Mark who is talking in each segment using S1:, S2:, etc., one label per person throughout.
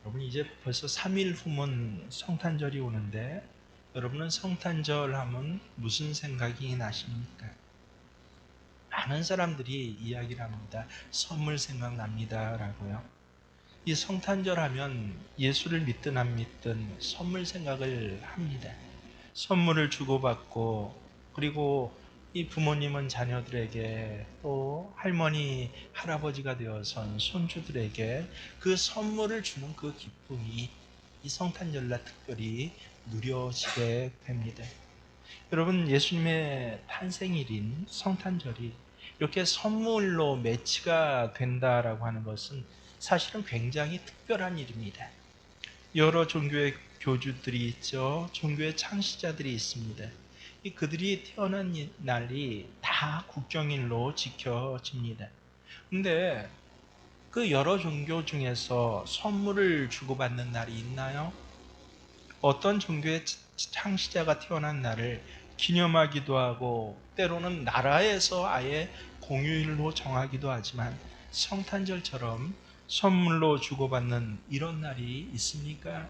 S1: 여러분 이제 벌써 3일 후면 성탄절이 오는데 여러분은 성탄절 하면 무슨 생각이 나십니까? 많은 사람들이 이야기를 합니다. 선물 생각납니다 라고요. 이 성탄절 하면 예수를 믿든 안 믿든 선물 생각을 합니다. 선물을 주고받고, 그리고 이 부모님은 자녀들에게, 또 할머니, 할아버지가 되어선 손주들에게 그 선물을 주는 그 기쁨이 이 성탄절날 특별히 누려지게 됩니다. 여러분, 예수님의 탄생일인 성탄절이 이렇게 선물로 매치가 된다라고 하는 것은 사실은 굉장히 특별한 일입니다. 여러 종교의 교주들이 있죠. 종교의 창시자들이 있습니다. 그들이 태어난 날이 다 국경일로 지켜집니다. 근데 그 여러 종교 중에서 선물을 주고받는 날이 있나요? 어떤 종교의 창시자가 태어난 날을 기념하기도 하고, 때로는 나라에서 아예 공휴일로 정하기도 하지만 성탄절처럼 선물로 주고받는 이런 날이 있습니까?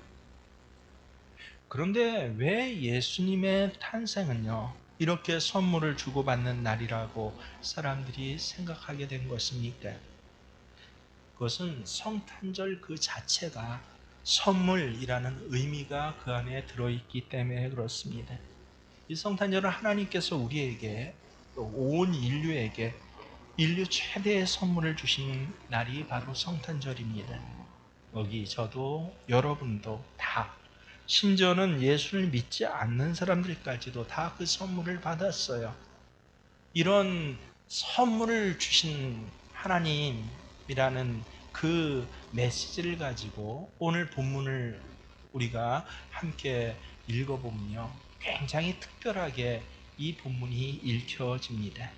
S1: 그런데 왜 예수님의 탄생은요, 이렇게 선물을 주고받는 날이라고 사람들이 생각하게 된 것입니까? 그것은 성탄절 그 자체가 선물이라는 의미가 그 안에 들어있기 때문에 그렇습니다. 이 성탄절은 하나님께서 우리에게, 또 온 인류에게 인류 최대의 선물을 주신 날이 바로 성탄절입니다. 여기 저도 여러분도 다, 심지어는 예수를 믿지 않는 사람들까지도 다 그 선물을 받았어요. 이런 선물을 주신 하나님이라는 그 메시지를 가지고 오늘 본문을 우리가 함께 읽어보면요, 굉장히 특별하게 이 본문이 읽혀집니다.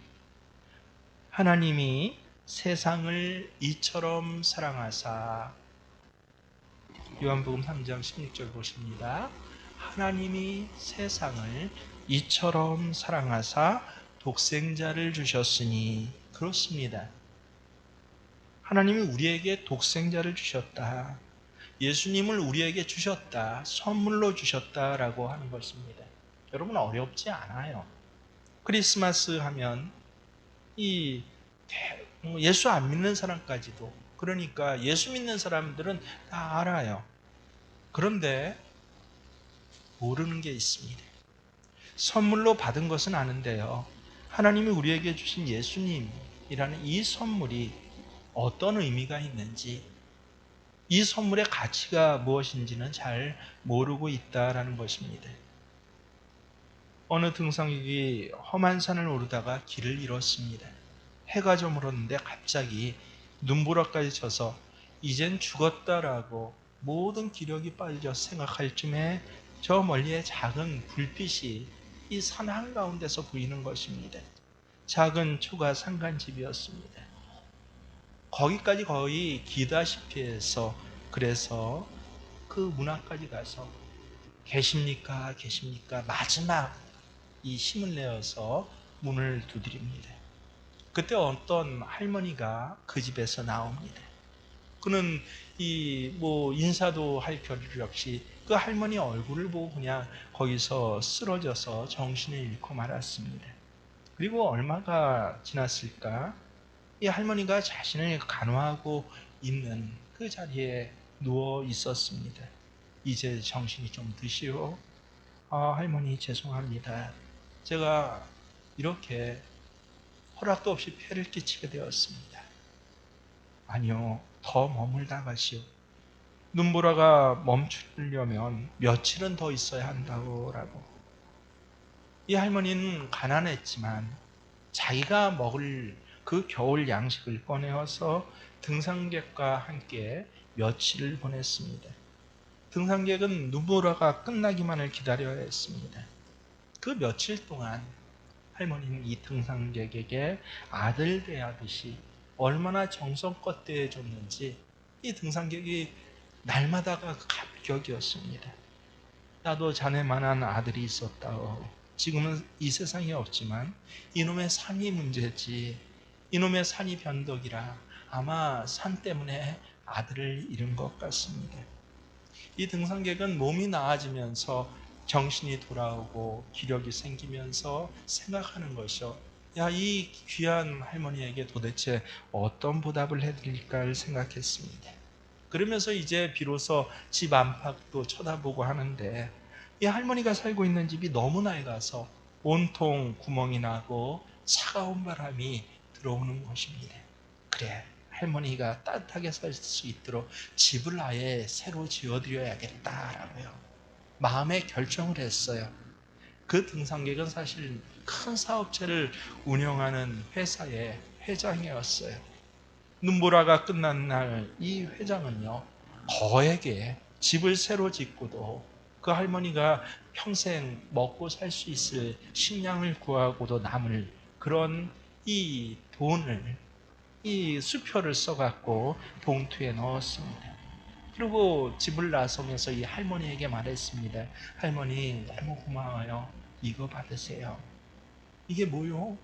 S1: 하나님이 세상을 이처럼 사랑하사, 요한복음 3장 16절 보십니다. 하나님이 세상을 이처럼 사랑하사 독생자를 주셨으니. 그렇습니다. 하나님이 우리에게 독생자를 주셨다. 예수님을 우리에게 주셨다. 선물로 주셨다라고 하는 것입니다. 여러분, 어렵지 않아요. 크리스마스 하면 이 예수 안 믿는 사람까지도, 그러니까 예수 믿는 사람들은 다 알아요. 그런데 모르는 게 있습니다. 선물로 받은 것은 아는데요, 하나님이 우리에게 주신 예수님이라는 이 선물이 어떤 의미가 있는지, 이 선물의 가치가 무엇인지는 잘 모르고 있다라는 것입니다. 어느 등산객이 험한 산을 오르다가 길을 잃었습니다. 해가 저물었는데 갑자기 눈보라까지 쳐서 이젠 죽었다라고 모든 기력이 빠져 생각할 쯤에 저 멀리에 작은 불빛이 이 산 한가운데서 보이는 것입니다. 작은 초가 상간집이었습니다. 거기까지 거의 기다시피 해서, 그래서 그 문 앞까지 가서 계십니까? 계십니까? 마지막 이 힘을 내어서 문을 두드립니다. 그때 어떤 할머니가 그 집에서 나옵니다. 그는 인사도 할 겨를 없이 그 할머니 얼굴을 보고 그냥 거기서 쓰러져서 정신을 잃고 말았습니다. 그리고 얼마가 지났을까? 이 할머니가 자신을 간호하고 있는 그 자리에 누워 있었습니다. 이제 정신이 좀 드시오. 할머니 죄송합니다. 제가 이렇게 허락도 없이 폐를 끼치게 되었습니다. 아니요, 더 머물다 가시오. 눈보라가 멈추려면 며칠은 더 있어야 한다고. 이 할머니는 가난했지만 자기가 먹을 그 겨울 양식을 꺼내어서 등산객과 함께 며칠을 보냈습니다. 등산객은 눈보라가 끝나기만을 기다려야 했습니다. 그 며칠 동안 할머니는 이 등산객에게 아들 대하듯이 얼마나 정성껏 대해줬는지 이 등산객이 날마다가 감격이었습니다. 나도 자네만한 아들이 있었다오. 지금은 이 세상에 없지만 이놈의 산이 문제지. 이놈의 산이 변덕이라 아마 산 때문에 아들을 잃은 것 같습니다. 이 등산객은 몸이 나아지면서 정신이 돌아오고 기력이 생기면서 생각하는 것이요. 야, 이 귀한 할머니에게 도대체 어떤 보답을 해드릴까를 생각했습니다. 그러면서 이제 비로소 집 안팎도 쳐다보고 하는데, 이 할머니가 살고 있는 집이 너무 낡아서 온통 구멍이 나고 차가운 바람이 들어오는 것입니다. 그래, 할머니가 따뜻하게 살 수 있도록 집을 아예 새로 지어드려야겠다라고요, 마음의 결정을 했어요. 그 등산객은 사실 큰 사업체를 운영하는 회사의 회장이었어요. 눈보라가 끝난 날 이 회장은요, 거에게 집을 새로 짓고도 그 할머니가 평생 먹고 살 수 있을 식량을 구하고도 남을 그런 이 돈을, 이 수표를 써갖고 봉투에 넣었습니다. 그리고 집을 나서면서 이 할머니에게 말했습니다. 할머니, 너무 고마워요. 이거 받으세요. 이게 뭐요?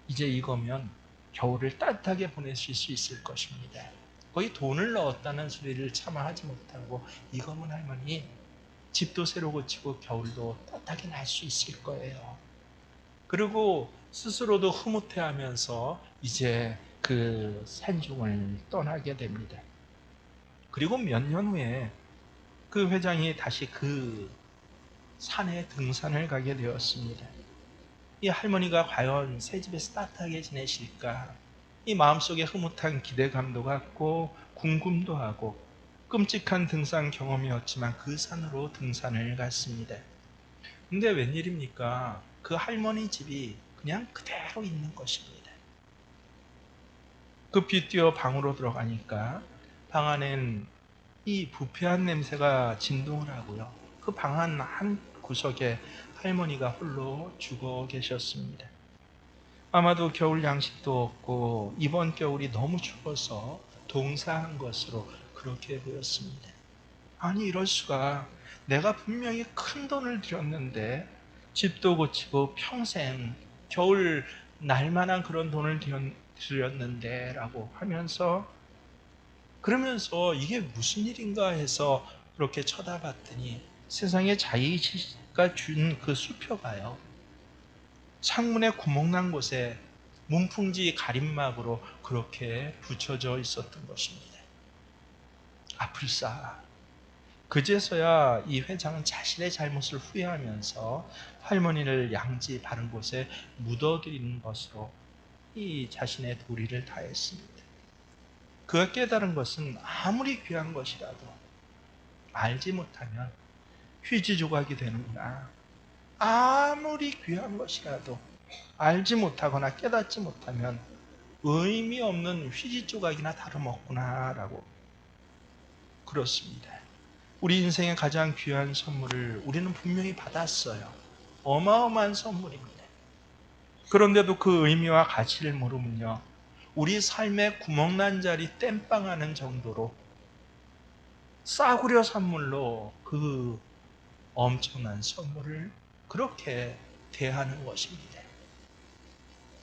S1: 이제 이거면 겨울을 따뜻하게 보내실 수 있을 것입니다. 거의 돈을 넣었다는 소리를 차마 하지 못하고, 이거면 할머니, 집도 새로 고치고 겨울도 따뜻하게 날 수 있을 거예요. 그리고 스스로도 흐뭇해하면서 이제 그 산중을 떠나게 됩니다. 그리고 몇 년 후에 그 회장이 다시 그 산에 등산을 가게 되었습니다. 이 할머니가 과연 새 집에서 따뜻하게 지내실까? 이 마음속에 흐뭇한 기대감도 갖고 궁금도 하고, 끔찍한 등산 경험이었지만 그 산으로 등산을 갔습니다. 근데 웬일입니까? 그 할머니 집이 그냥 그대로 있는 것입니다. 급히 뛰어 방으로 들어가니까 방 안엔 이 부패한 냄새가 진동을 하고요. 그 방 한 구석에 할머니가 홀로 죽어 계셨습니다. 아마도 겨울 양식도 없고 이번 겨울이 너무 추워서 동사한 것으로 그렇게 보였습니다. 아니, 이럴 수가. 내가 분명히 큰 돈을 들였는데, 집도 고치고 평생 겨울 날만한 그런 돈을 들였는데 라고 하면서, 그러면서 이게 무슨 일인가 해서 그렇게 쳐다봤더니 세상에 자기가 준 그 수표가요, 창문에 구멍난 곳에 문풍지 가림막으로 그렇게 붙여져 있었던 것입니다. 아플싸. 그제서야 이 회장은 자신의 잘못을 후회하면서 할머니를 양지 바른 곳에 묻어드리는 것으로 이 자신의 도리를 다했습니다. 그가 깨달은 것은 아무리 귀한 것이라도 알지 못하면 휴지 조각이 되는구나. 아무리 귀한 것이라도 알지 못하거나 깨닫지 못하면 의미 없는 휴지 조각이나 다름없구나 라고. 그렇습니다. 우리 인생의 가장 귀한 선물을 우리는 분명히 받았어요. 어마어마한 선물입니다. 그런데도 그 의미와 가치를 모르면요, 우리 삶의 구멍난 자리 땜빵하는 정도로 싸구려 선물로 그 엄청난 선물을 그렇게 대하는 것입니다.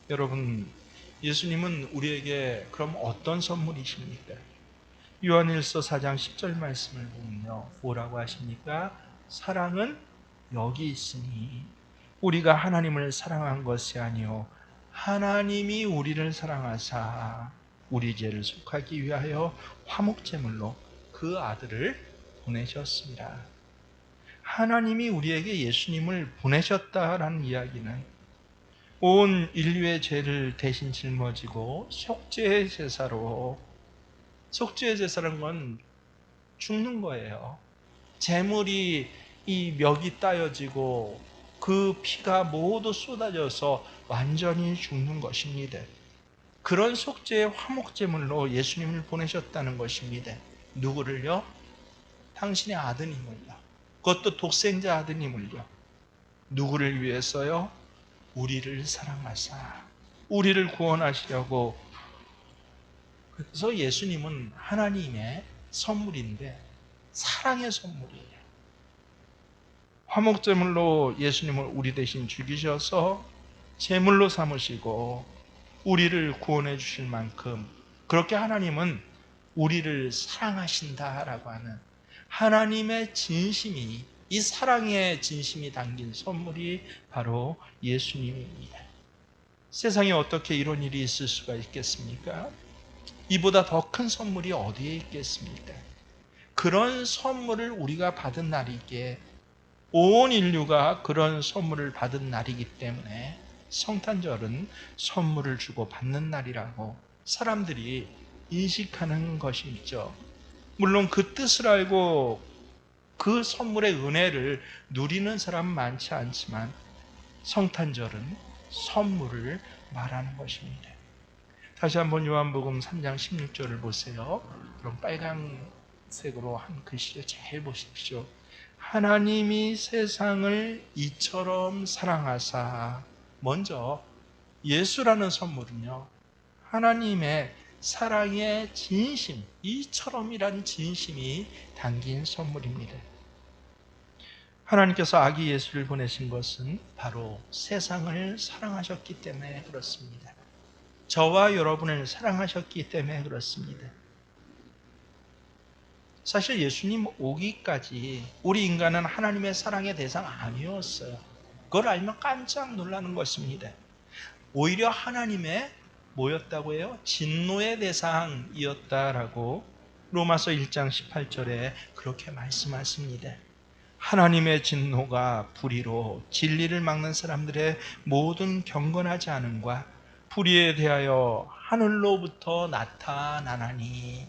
S1: 여러분, 예수님은 우리에게 그럼 어떤 선물이십니까? 요한일서 4장 10절 말씀을 보면요, 뭐라고 하십니까? 사랑은 여기 있으니 우리가 하나님을 사랑한 것이 아니요 하나님이 우리를 사랑하사 우리 죄를 속하기 위하여 화목제물로 그 아들을 보내셨습니다. 하나님이 우리에게 예수님을 보내셨다라는 이야기는 온 인류의 죄를 대신 짊어지고 속죄의 제사로, 속죄의 제사라는 건 죽는 거예요. 재물이, 이 멱이 따여지고 그 피가 모두 쏟아져서 완전히 죽는 것입니다. 그런 속죄의 화목제물로 예수님을 보내셨다는 것입니다. 누구를요? 당신의 아드님을요. 그것도 독생자 아드님을요. 누구를 위해서요? 우리를 사랑하사 우리를 구원하시려고. 그래서 예수님은 하나님의 선물인데 사랑의 선물이에요. 화목제물로 예수님을 우리 대신 죽이셔서 제물로 삼으시고 우리를 구원해 주실 만큼 그렇게 하나님은 우리를 사랑하신다라고 하는 하나님의 진심이, 이 사랑의 진심이 담긴 선물이 바로 예수님입니다. 세상에 어떻게 이런 일이 있을 수가 있겠습니까? 이보다 더 큰 선물이 어디에 있겠습니까? 그런 선물을 우리가 받은 날이기에, 온 인류가 그런 선물을 받은 날이기 때문에 성탄절은 선물을 주고 받는 날이라고 사람들이 인식하는 것이죠. 물론 그 뜻을 알고 그 선물의 은혜를 누리는 사람은 많지 않지만 성탄절은 선물을 말하는 것입니다. 다시 한번 요한복음 3장 16절을 보세요. 그럼 빨간색으로 한 글씨를 잘 보십시오. 하나님이 세상을 이처럼 사랑하사. 먼저 예수라는 선물은요, 하나님의 사랑의 진심, 이처럼이란 진심이 담긴 선물입니다. 하나님께서 아기 예수를 보내신 것은 바로 세상을 사랑하셨기 때문에 그렇습니다. 저와 여러분을 사랑하셨기 때문에 그렇습니다. 사실 예수님 오기까지 우리 인간은 하나님의 사랑의 대상 아니었어요. 그걸 알면 깜짝 놀라는 것입니다. 오히려 하나님의 뭐였다고 해요? 진노의 대상이었다라고 로마서 1장 18절에 그렇게 말씀하십니다. 하나님의 진노가 불의로 진리를 막는 사람들의 모든 경건하지 않음과 불의에 대하여 하늘로부터 나타나나니.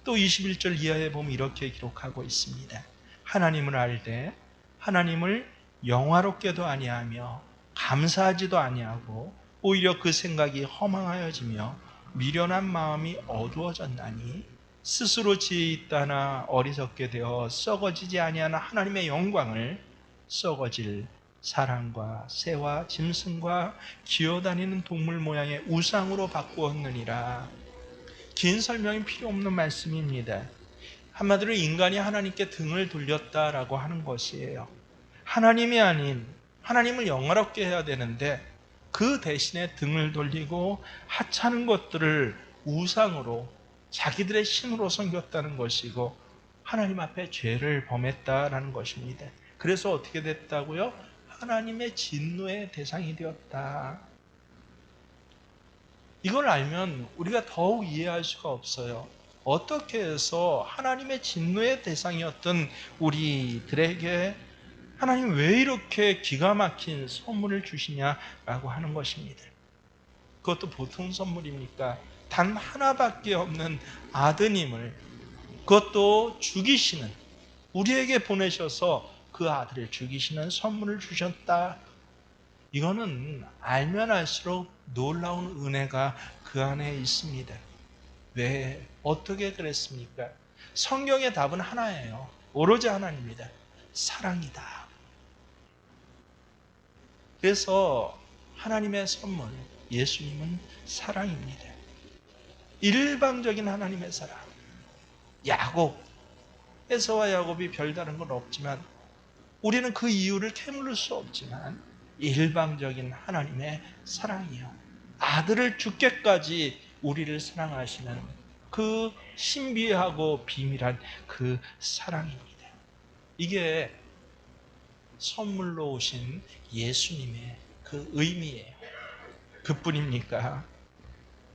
S1: 또 21절 이하에 보면 이렇게 기록하고 있습니다. 하나님을 알되 하나님을 영화롭게도 아니하며 감사하지도 아니하고 오히려 그 생각이 허망하여지며 미련한 마음이 어두워졌나니 스스로 지혜 있다나 어리석게 되어 썩어지지 아니하는 하나님의 영광을 썩어질 사람과 새와 짐승과 기어다니는 동물 모양의 우상으로 바꾸었느니라. 긴 설명이 필요 없는 말씀입니다. 한마디로 인간이 하나님께 등을 돌렸다라고 하는 것이에요. 하나님이 아닌 하나님을 영화롭게 해야 되는데 그 대신에 등을 돌리고 하찮은 것들을 우상으로 자기들의 신으로 섬겼다는 것이고 하나님 앞에 죄를 범했다라는 것입니다. 그래서 어떻게 됐다고요? 하나님의 진노의 대상이 되었다. 이걸 알면 우리가 더욱 이해할 수가 없어요. 어떻게 해서 하나님의 진노의 대상이었던 우리들에게 하나님 왜 이렇게 기가 막힌 선물을 주시냐라고 하는 것입니다. 그것도 보통 선물입니까? 단 하나밖에 없는 아드님을, 그것도 죽이시는, 우리에게 보내셔서 그 아들을 죽이시는 선물을 주셨다. 이거는 알면 알수록 놀라운 은혜가 그 안에 있습니다. 왜? 어떻게 그랬습니까? 성경의 답은 하나예요. 오로지 하나입니다. 사랑이다. 그래서 하나님의 선물, 예수님은 사랑입니다. 일방적인 하나님의 사랑. 야곱, 에서와 야곱이 별다른 건 없지만 우리는 그 이유를 캐물을 수 없지만 일방적인 하나님의 사랑이요. 아들을 죽게까지 우리를 사랑하시는 그 신비하고 비밀한 그 사랑입니다. 이게 선물로 오신 예수님의 그 의미예요. 그뿐입니까?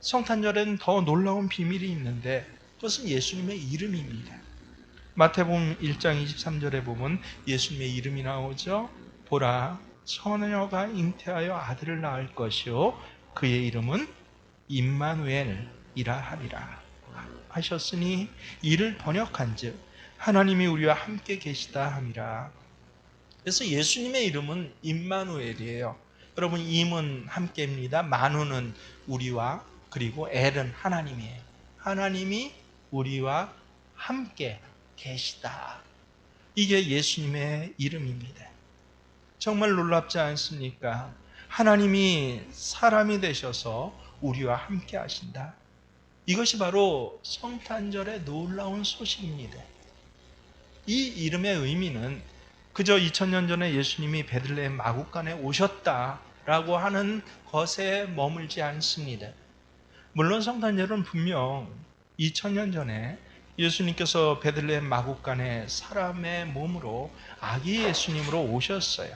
S1: 성탄절에는 더 놀라운 비밀이 있는데 그것은 예수님의 이름입니다. 마태복음 1장 23절에 보면 예수님의 이름이 나오죠. 보라, 처녀가 잉태하여 아들을 낳을 것이요 그의 이름은 임마누엘이라 하리라 하셨으니 이를 번역한즉 하나님이 우리와 함께 계시다 함이라. 그래서 예수님의 이름은 임마누엘이에요. 여러분, 임은 함께입니다. 마누는 우리와, 그리고 엘은 하나님이에요. 하나님이 우리와 함께 계시다. 이게 예수님의 이름입니다. 정말 놀랍지 않습니까? 하나님이 사람이 되셔서 우리와 함께 하신다. 이것이 바로 성탄절의 놀라운 소식입니다. 이 이름의 의미는 그저 2000년 전에 예수님이 베들레헴 마구간에 오셨다라고 하는 것에 머물지 않습니다. 물론 성탄절은 분명 2000년 전에 예수님께서 베들레헴 마구간에 사람의 몸으로 아기 예수님으로 오셨어요.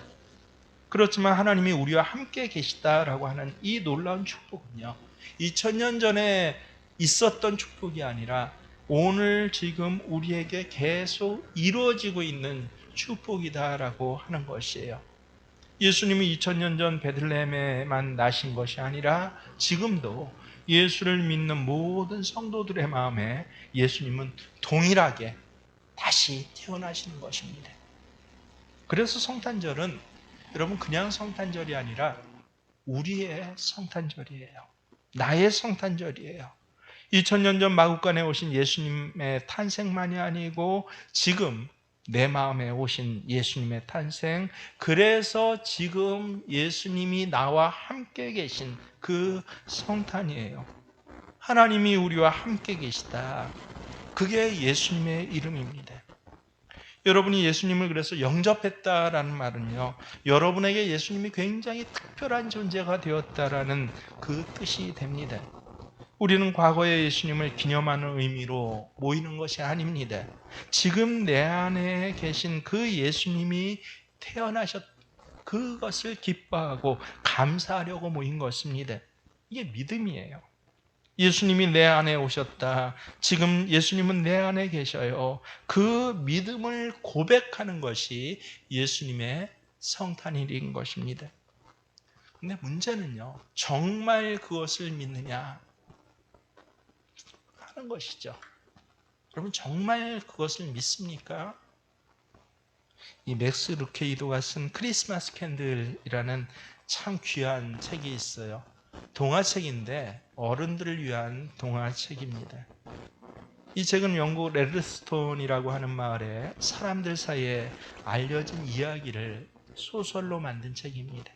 S1: 그렇지만 하나님이 우리와 함께 계시다라고 하는 이 놀라운 축복은요, 2000년 전에 있었던 축복이 아니라 오늘 지금 우리에게 계속 이루어지고 있는 축복이다라고 하는 것이에요. 예수님이 2000년 전 베들레헴에만 나신 것이 아니라 지금도 예수를 믿는 모든 성도들의 마음에 예수님은 동일하게 다시 태어나시는 것입니다. 그래서 성탄절은 여러분 그냥 성탄절이 아니라 우리의 성탄절이에요. 나의 성탄절이에요. 2000년 전 마구간에 오신 예수님의 탄생만이 아니고 지금 내 마음에 오신 예수님의 탄생, 그래서 지금 예수님이 나와 함께 계신 그 성탄이에요. 하나님이 우리와 함께 계시다. 그게 예수님의 이름입니다. 여러분이 예수님을 그래서 영접했다라는 말은요, 여러분에게 예수님이 굉장히 특별한 존재가 되었다라는 그 뜻이 됩니다. 우리는 과거의 예수님을 기념하는 의미로 모이는 것이 아닙니다. 지금 내 안에 계신 그 예수님이 태어나셨, 그것을 기뻐하고 감사하려고 모인 것입니다. 이게 믿음이에요. 예수님이 내 안에 오셨다. 지금 예수님은 내 안에 계셔요. 그 믿음을 고백하는 것이 예수님의 성탄일인 것입니다. 근데 문제는요, 정말 그것을 믿느냐 하는 것이죠. 여러분 정말 그것을 믿습니까? 이 맥스 루케이도가 쓴 크리스마스 캔들이라는 참 귀한 책이 있어요. 동화책인데 어른들을 위한 동화책입니다. 이 책은 영국 레드스톤이라고 하는 마을에 사람들 사이에 알려진 이야기를 소설로 만든 책입니다.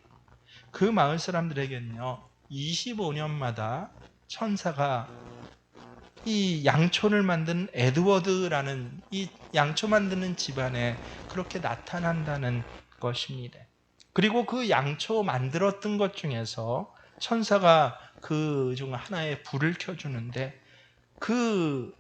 S1: 그 마을 사람들에게는요, 25년마다 천사가 이 양초를 만든 에드워드라는 이 양초 만드는 집안에 그렇게 나타난다는 것입니다. 그리고 그 양초 만들었던 것 중에서 천사가 그 중 하나에 불을 켜주는데, 그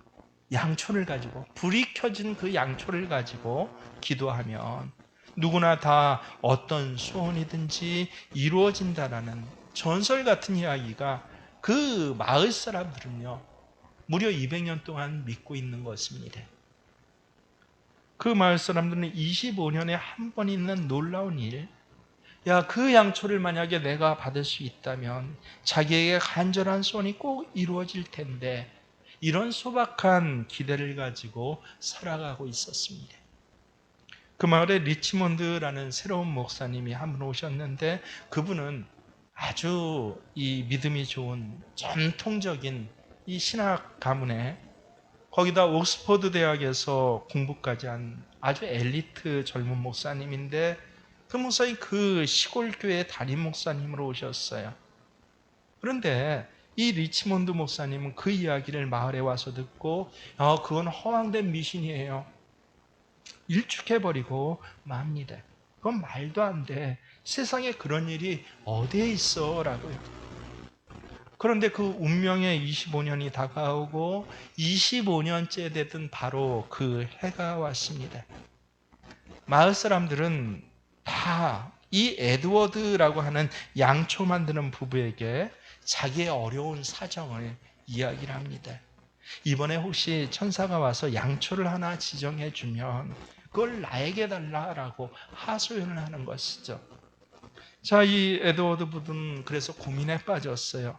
S1: 양초를 가지고, 불이 켜진 그 양초를 가지고 기도하면 누구나 다 어떤 소원이든지 이루어진다라는 전설 같은 이야기가 그 마을 사람들은요 무려 200년 동안 믿고 있는 것입니다. 그 마을 사람들은 25년에 한 번 있는 놀라운 일, 야, 그 양초를 만약에 내가 받을 수 있다면 자기에게 간절한 소원이 꼭 이루어질 텐데, 이런 소박한 기대를 가지고 살아가고 있었습니다. 그 마을에 리치몬드라는 새로운 목사님이 한 분 오셨는데, 그분은 아주 이 믿음이 좋은 전통적인 이 신학 가문에, 거기다 옥스퍼드 대학에서 공부까지 한 아주 엘리트 젊은 목사님인데, 그 목사님 그 시골 교회 담임 목사님으로 오셨어요. 그런데 이 리치몬드 목사님은 그 이야기를 마을에 와서 듣고, 그건 허황된 미신이에요, 일축해버리고 맙니다. 그건 말도 안 돼, 세상에 그런 일이 어디에 있어 라고요. 그런데 그 운명의 25년이 다가오고 25년째 되던 바로 그 해가 왔습니다. 마을 사람들은 다 이 에드워드라고 하는 양초 만드는 부부에게 자기의 어려운 사정을 이야기를 합니다. 이번에 혹시 천사가 와서 양초를 하나 지정해 주면 그걸 나에게 달라라고 하소연을 하는 것이죠. 자, 이 에드워드 부부는 그래서 고민에 빠졌어요.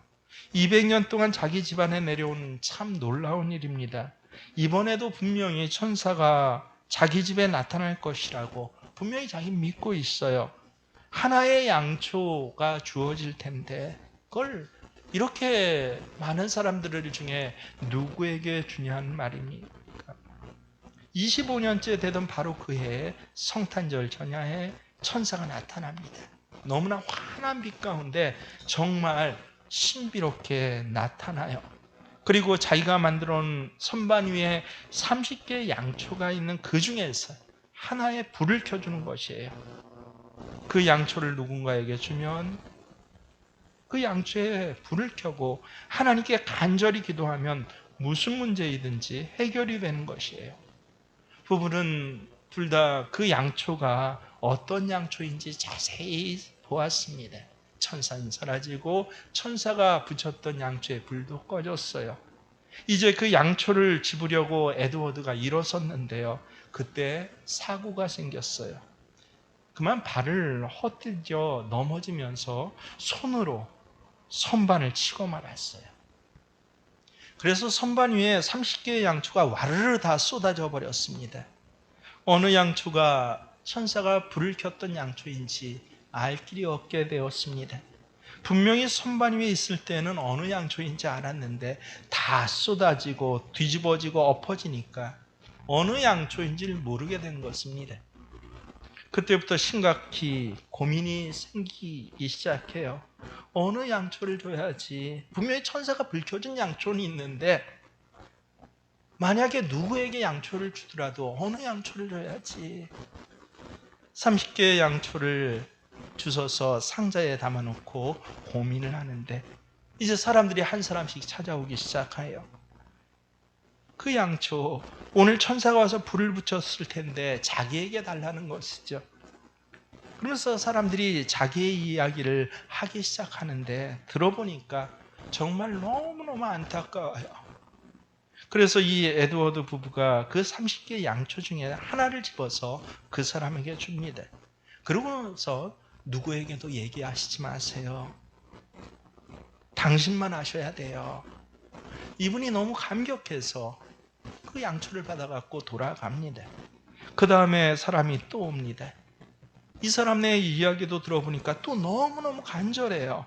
S1: 200년 동안 자기 집안에 내려온 참 놀라운 일입니다. 이번에도 분명히 천사가 자기 집에 나타날 것이라고 분명히 자기 믿고 있어요. 하나의 양초가 주어질 텐데 그걸 이렇게 많은 사람들 중에 누구에게 주냐는 말입니까? 25년째 되던 바로 그 해에 성탄절 전야에 천사가 나타납니다. 너무나 환한 빛 가운데 정말 신비롭게 나타나요. 그리고 자기가 만들어 놓은 선반 위에 30개의 양초가 있는 그 중에서 하나에 불을 켜주는 것이에요. 그 양초를 누군가에게 주면 그 양초에 불을 켜고 하나님께 간절히 기도하면 무슨 문제이든지 해결이 되는 것이에요. 부부는 둘 다 그 양초가 어떤 양초인지 자세히 보았습니다. 천사는 사라지고 천사가 붙였던 양초에 불도 꺼졌어요. 이제 그 양초를 집으려고 에드워드가 일어섰는데요. 그때 사고가 생겼어요. 그만 발을 헛디뎌 넘어지면서 손으로 선반을 치고 말았어요. 그래서 선반 위에 30개의 양초가 와르르 다 쏟아져 버렸습니다. 어느 양초가 천사가 불을 켰던 양초인지 알 길이 없게 되었습니다. 분명히 선반 위에 있을 때는 어느 양초인지 알았는데 다 쏟아지고 뒤집어지고 엎어지니까 어느 양초인지를 모르게 된 것입니다. 그때부터 심각히 고민이 생기기 시작해요. 어느 양초를 줘야지? 분명히 천사가 불 켜준 양초는 있는데 만약에 누구에게 양초를 주더라도 어느 양초를 줘야지? 30개의 양초를 주워서 상자에 담아놓고 고민을 하는데 이제 사람들이 한 사람씩 찾아오기 시작해요. 그 양초, 오늘 천사가 와서 불을 붙였을 텐데 자기에게 달라는 것이죠. 그러면서 사람들이 자기의 이야기를 하기 시작하는데 들어보니까 정말 너무너무 안타까워요. 그래서 이 에드워드 부부가 그 30개의 양초 중에 하나를 집어서 그 사람에게 줍니다. 그러고서 누구에게도 얘기하시지 마세요. 당신만 아셔야 돼요. 이분이 너무 감격해서 그 양초를 받아갖고 돌아갑니다. 그 다음에 사람이 또 옵니다. 이 사람의 이야기도 들어보니까 또 너무너무 간절해요.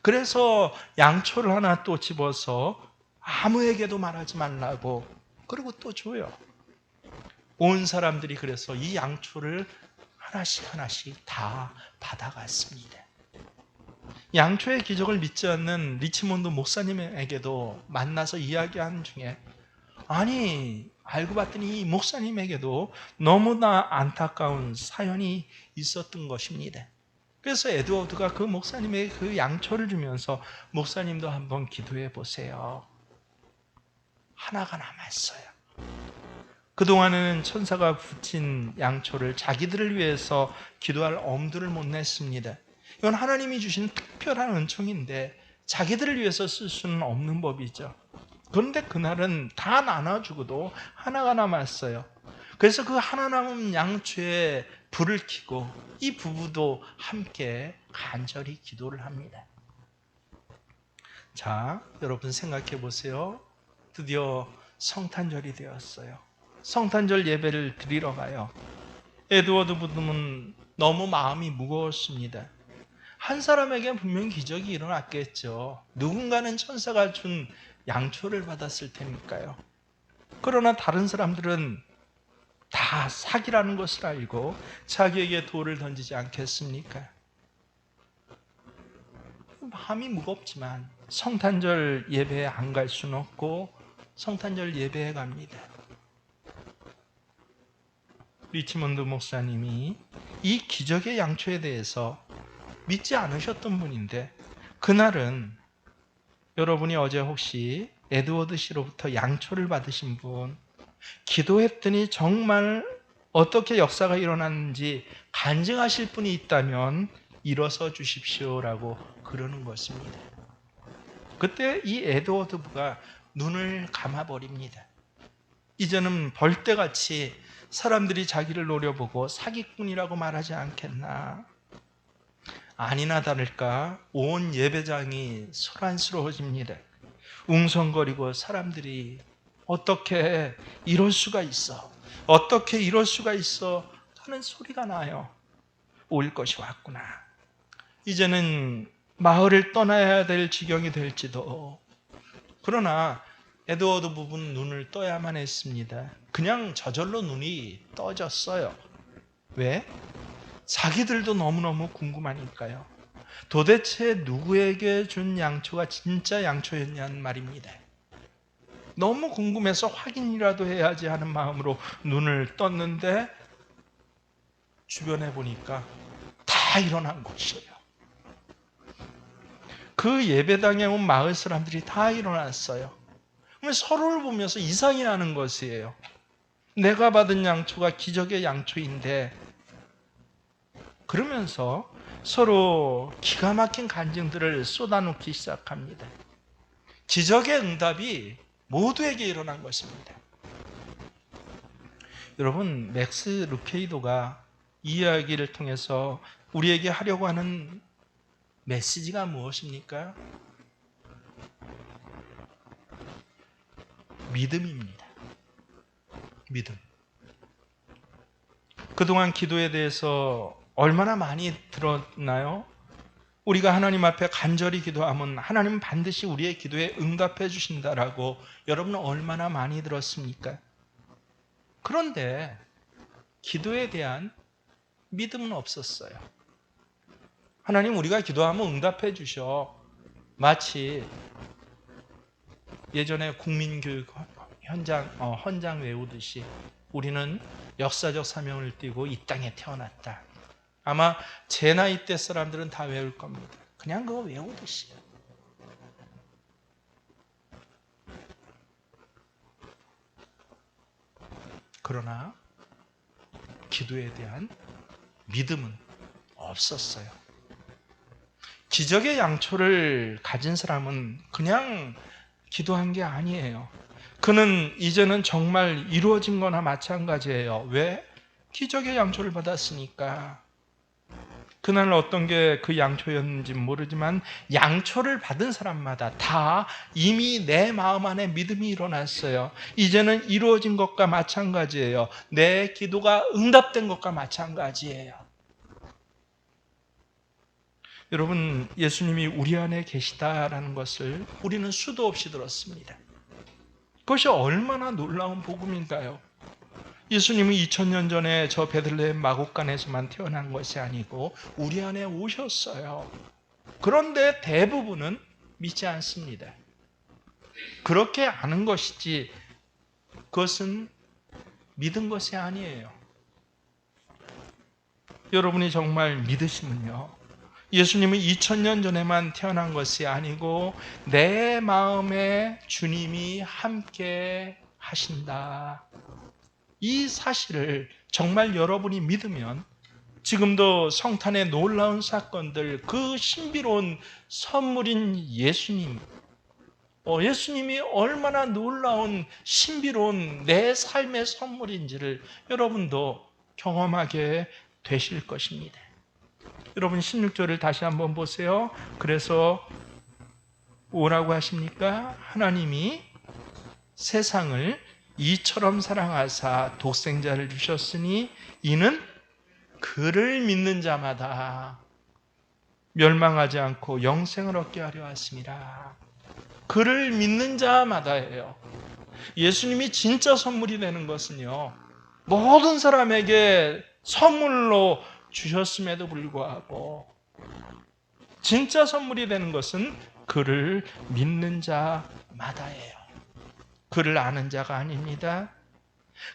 S1: 그래서 양초를 하나 또 집어서 아무에게도 말하지 말라고 그리고 또 줘요. 온 사람들이 그래서 이 양초를 하나씩 하나씩 다 받아갔습니다. 양초의 기적을 믿지 않는 리치몬드 목사님에게도 만나서 이야기하는 중에 아니 알고 봤더니 이 목사님에게도 너무나 안타까운 사연이 있었던 것입니다. 그래서 에드워드가 그 목사님에게 그 양초를 주면서 목사님도 한번 기도해 보세요. 하나가 남았어요. 그동안에는 천사가 붙인 양초를 자기들을 위해서 기도할 엄두를 못 냈습니다. 이건 하나님이 주신 특별한 은총인데 자기들을 위해서 쓸 수는 없는 법이죠. 그런데 그날은 다 나눠주고도 하나가 남았어요. 그래서 그 하나 남은 양초에 불을 켜고 이 부부도 함께 간절히 기도를 합니다. 자, 여러분 생각해 보세요. 드디어 성탄절이 되었어요. 성탄절 예배를 드리러 가요. 에드워드 부부는 너무 마음이 무거웠습니다. 한 사람에게 분명히 기적이 일어났겠죠. 누군가는 천사가 준 양초를 받았을 테니까요. 그러나 다른 사람들은 다 사기라는 것을 알고 자기에게 돌을 던지지 않겠습니까? 마음이 무겁지만 성탄절 예배에 안 갈 수는 없고 성탄절 예배에 갑니다. 리치몬드 목사님이 이 기적의 양초에 대해서 믿지 않으셨던 분인데 그날은 여러분이 어제 혹시 에드워드 씨로부터 양초를 받으신 분 기도했더니 정말 어떻게 역사가 일어났는지 간증하실 분이 있다면 일어서 주십시오라고 그러는 것입니다. 그때 이 에드워드 부가 눈을 감아버립니다. 이제는 벌떼같이 사람들이 자기를 노려보고 사기꾼이라고 말하지 않겠나. 아니나 다를까 온 예배장이 소란스러워집니다. 웅성거리고 사람들이 어떻게 이럴 수가 있어? 어떻게 이럴 수가 있어? 하는 소리가 나요. 올 것이 왔구나. 이제는 마을을 떠나야 될 지경이 될지도. 그러나 에드워드 부부는 눈을 떠야만 했습니다. 그냥 저절로 눈이 떠졌어요. 왜? 자기들도 너무너무 궁금하니까요. 도대체 누구에게 준 양초가 진짜 양초였냐는 말입니다. 너무 궁금해서 확인이라도 해야지 하는 마음으로 눈을 떴는데 주변에 보니까 다 일어난 것이에요. 그 예배당에 온 마을 사람들이 다 일어났어요. 서로를 보면서 이상해 하는 것이에요. 내가 받은 양초가 기적의 양초인데, 그러면서 서로 기가 막힌 간증들을 쏟아놓기 시작합니다. 기적의 응답이 모두에게 일어난 것입니다. 여러분, 맥스 루케이도가 이 이야기를 통해서 우리에게 하려고 하는 메시지가 무엇입니까? 믿음입니다. 믿음. 그동안 기도에 대해서 얼마나 많이 들었나요? 우리가 하나님 앞에 간절히 기도하면 하나님은 반드시 우리의 기도에 응답해 주신다라고 여러분은 얼마나 많이 들었습니까? 그런데 기도에 대한 믿음은 없었어요. 하나님, 우리가 기도하면 응답해 주셔. 마치 예전에 국민교육 헌장 외우듯이 우리는 역사적 사명을 띠고 이 땅에 태어났다. 아마 제 나이 때 사람들은 다 외울 겁니다. 그냥 그거 외우듯이. 그러나 기도에 대한 믿음은 없었어요. 기적의 양초를 가진 사람은 그냥 기도한 게 아니에요. 그는 이제는 정말 이루어진 거나 마찬가지예요. 왜? 기적의 양초를 받았으니까. 그날 어떤 게 그 양초였는지 모르지만 양초를 받은 사람마다 다 이미 내 마음 안에 믿음이 일어났어요. 이제는 이루어진 것과 마찬가지예요. 내 기도가 응답된 것과 마찬가지예요. 여러분, 예수님이 우리 안에 계시다라는 것을 우리는 수도 없이 들었습니다. 그것이 얼마나 놀라운 복음인가요? 예수님은 2000년 전에 저 베들레헴 마곡간에서만 태어난 것이 아니고 우리 안에 오셨어요. 그런데 대부분은 믿지 않습니다. 그렇게 아는 것이지 그것은 믿은 것이 아니에요. 여러분이 정말 믿으시면요, 예수님은 2000년 전에만 태어난 것이 아니고 내 마음에 주님이 함께 하신다. 이 사실을 정말 여러분이 믿으면 지금도 성탄의 놀라운 사건들, 그 신비로운 선물인 예수님, 예수님이 얼마나 놀라운 신비로운 내 삶의 선물인지를 여러분도 경험하게 되실 것입니다. 여러분 16절을 다시 한번 보세요. 그래서 뭐라고 하십니까? 하나님이 세상을 이처럼 사랑하사 독생자를 주셨으니 이는 그를 믿는 자마다 멸망하지 않고 영생을 얻게 하려 하심이라. 그를 믿는 자마다예요. 예수님이 진짜 선물이 되는 것은요, 모든 사람에게 선물로 주셨음에도 불구하고 진짜 선물이 되는 것은 그를 믿는 자마다예요. 그를 아는 자가 아닙니다.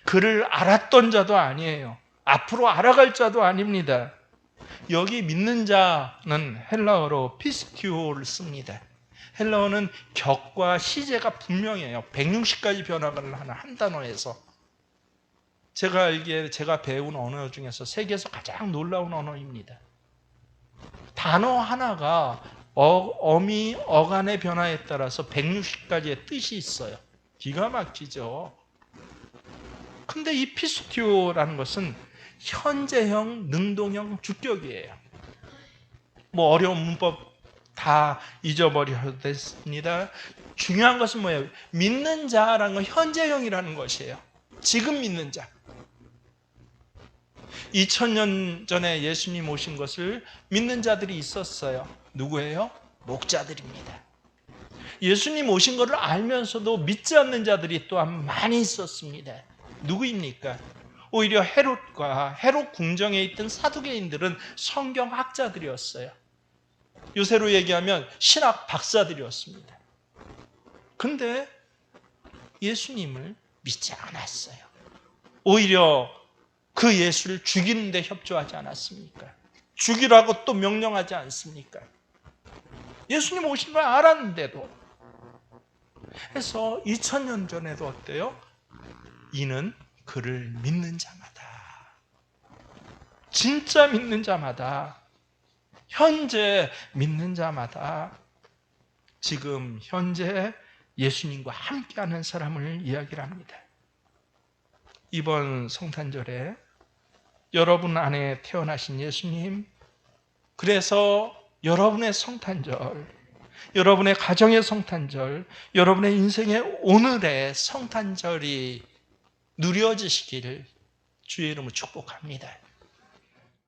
S1: 그를 알았던 자도 아니에요. 앞으로 알아갈 자도 아닙니다. 여기 믿는 자는 헬라어로 피스티오를 씁니다. 헬라어는 격과 시제가 분명해요. 160가지 변화를 하는 한 단어에서. 제가 알기에 제가 배운 언어 중에서 세계에서 가장 놀라운 언어입니다. 단어 하나가 어미, 어간의 변화에 따라서 160가지의 뜻이 있어요. 기가 막히죠. 근데 이 피스티오라는 것은 현재형, 능동형, 주격이에요. 뭐 어려운 문법 다 잊어버려도 됐습니다. 중요한 것은 뭐예요? 믿는 자라는 건 현재형이라는 것이에요. 지금 믿는 자. 2000년 전에 예수님 오신 것을 믿는 자들이 있었어요. 누구예요? 목자들입니다. 예수님 오신 것을 알면서도 믿지 않는 자들이 또한 많이 있었습니다. 누구입니까? 오히려 헤롯 궁정에 있던 사두개인들은 성경학자들이었어요. 요새로 얘기하면 신학 박사들이었습니다. 근데 예수님을 믿지 않았어요. 오히려 그 예수를 죽이는데 협조하지 않았습니까? 죽이라고 또 명령하지 않습니까? 예수님 오신 걸 알았는데도. 그래서 2000년 전에도 어때요? 이는 그를 믿는 자마다, 진짜 믿는 자마다, 현재 믿는 자마다 지금 현재 예수님과 함께하는 사람을 이야기를 합니다. 이번 성탄절에 여러분 안에 태어나신 예수님, 그래서 여러분의 성탄절, 여러분의 가정의 성탄절, 여러분의 인생의 오늘의 성탄절이 누려지시기를 주의 이름으로 축복합니다.